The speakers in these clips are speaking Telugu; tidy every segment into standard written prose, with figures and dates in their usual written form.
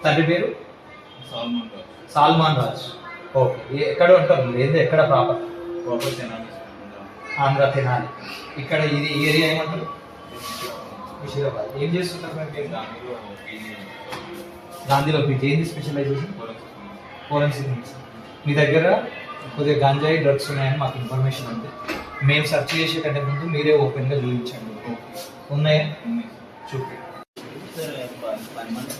తండ్రి పేరు సాల్మన్ రాజ్. సాల్మాన్ రాజ్. ఓకే, ఎక్కడ ఉంటారు మీరు? ఏంది ఎక్కడ ప్రాపర్? ప్రాపర్ తెనాలి. ఆంధ్ర తెనాలి. ఇక్కడ ఇది ఏరియా ఏమంటారు? విషయాబాద్. ఏం చేస్తుంటారు మీరు? దానిలో పీజీ గాంధీలో పీజీ. ఏంది స్పెషలైజేషన్? ఫోరెన్సిక్. Forensic medicine. మీ దగ్గర కొద్దిగా గంజాయి డ్రగ్స్ ఉన్నాయని మాకు ఇన్ఫర్మేషన్ ఉంది. మేము సెర్చ్ చేసే కంటే ముందు మీరే ఓపెన్గా చూపించండి. ఉన్నాయా? ఉంది. చూపి. సార్ 10 మంది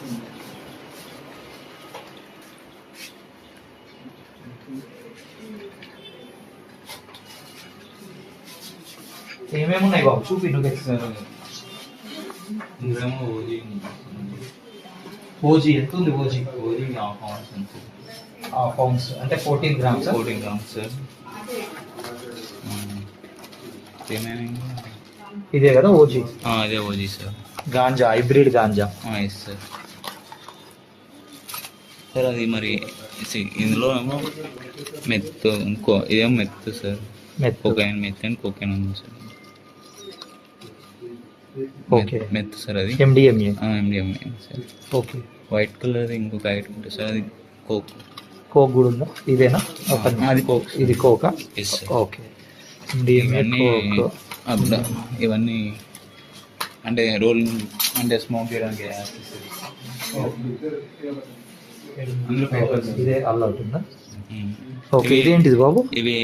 ఏమేమి ఉన్నాయి బాబు? చూపి నువ్వు. సార్ ఇదేమో ఓజీ. ఓజీ ఎంత ఉంది? ఓజీ ఓజీ హాఫ్ అవర్స్ ఉంది. పౌండ్స్ అంటే 14 గ్రామ్స్. 14 grams sir. ఏమేమి? ఇదే కదా ఓజీ? అదే OG sir. Ganja, hybrid ganja. Yes sir. Sir అది మరి ఇందులో ఏమో మెత్తు, ఇంకో ఇదేమో meth sir. Cocaine, meth and cocaine ఉంది సార్. Okay, meth sir. అది MDMA. MDMA sir. Okay. White colour ఇంకొక ఐటమ్ ఉంటుంది సార్, అది కోక్. కోక్ కూడా ఉందా? ఇదేనా? అది కోక్. ఇది కోకా? Yes sir. ఓకే. ఎండిఎంఏ, ఇవన్నీ కోక్. ఇవన్నీ అంటే రోల్ అంటే స్మోక్ చేయడానికి అందులో పేపర్స్. ఇదే అల్ల అవుతుందా? ఓకే. ఇదేంటిది బాబు? ఇవి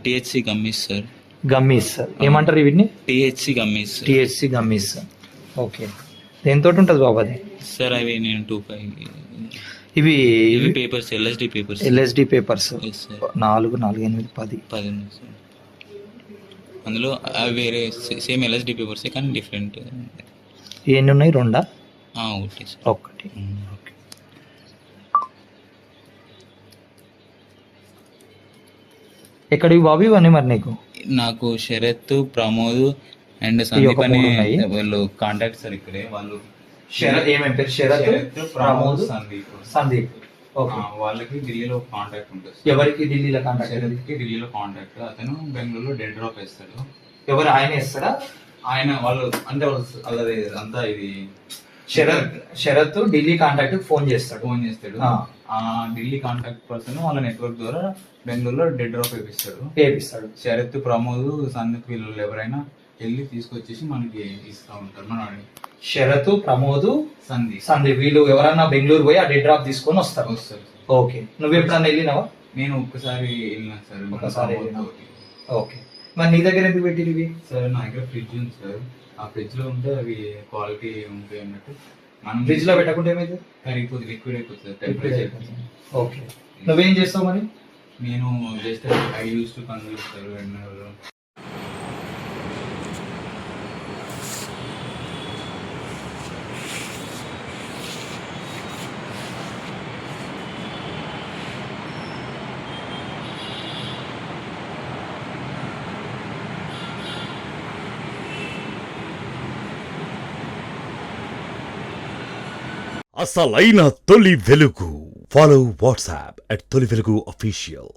టిహెచ్సి గమ్మీస్ సార్. గమ్మీస్. ఏమంటారు వీటిని? THC gummies. THC gummies. Okay. దేనితో ఉంటుంది బాబు అది? సార్ అవి నేను 2.5 ఇవి ఇవి papers, LSD papers. LSD papers. Yes sir. 4, 4, 8, 10. 10 ఉంది సార్. అందులో అవి వేరే సేమ్ ఎల్ఎస్డి పేపర్స్ కానీ డిఫరెంట్. ఎన్ని ఉన్నాయి? 2? ఒకటి సార్. ఒకటి. ఓకే. ఎక్కడివి బాబు ఇవన్నీ మరి నీకు? నాకు శరత్, ప్రమోద్ అండ్ సందీప్ అని 3 ఉన్నాయి. వాళ్ళు కాంటాక్ట్ సార్. ఇక్కడే వాళ్ళు ఏమేమి పేరు? శరత్, ప్రమోద్, సందీప్. సందీప్. ఓకే. వాళ్ళకి ఢిల్లీలో కాంటాక్ట్ ఉంటుంది. ఎవరికి ఢిల్లీలో కాంటాక్ట్? శరత్కి ఢిల్లీలో కాంటాక్ట్. అతను బెంగళూరులో డెడ్ డ్రాప్ వేస్తాడు. ఎవరు? ఆయన ఇస్తాడా? ఆయన వాళ్ళు అంటే వాళ్ళది అంతా ఇది శరత్ ఢిల్లీ కాంటాక్ట్ ఫోన్ చేస్తాడు. ఫోన్ చేస్తాడు. ఆ ఢిల్లీ కాంటాక్ట్ పర్సన్ వాళ్ళ నెట్వర్క్ ద్వారా బెంగళూరులో డెడ్ డ్రాప్ వేపిస్తాడు. శరత్, ప్రమోద్, సందీప్ వీళ్ళు ఎవరైనా వెళ్ళి తీసుకొచ్చేసి మనకి ఇస్తా ఉంటారు. మన శరత్, ప్రమోద్, సందీప్ వీళ్ళు ఎవరైనా బెంగళూరు పోయి ఆ డెడ్ డ్రాప్ తీసుకొని వస్తారు. ఓకే. నువ్వు ఎప్పుడన్నా వెళ్ళినావా? నేను ఒక్కసారి వెళ్ళినా సార్. ఒకసారి వెళ్ళినా. ఓకే. మరి నీ దగ్గర ఎందుకు పెట్టిరు ఇవి? సార్ నా దగ్గర ఫ్రిడ్జ్ ఉంది సార్. ఆ ఫ్రిడ్జ్ లో ఉంటే అవి క్వాలిటీ ఉంటాయి అన్నట్టు. మనం ఫ్రిడ్జ్ లో పెట్టకుంటే ఏమైతే కరిగిపోతుంది, లిక్విడ్ అయిపోతుంది టెంపరేచర్. ఓకే. నువ్వేం చేస్తావు మరి? నేను just I use to consume sir. అసలైన తొలి వెలుగు. ఫాలో వాట్సాప్ @తొలి వెలుగు official.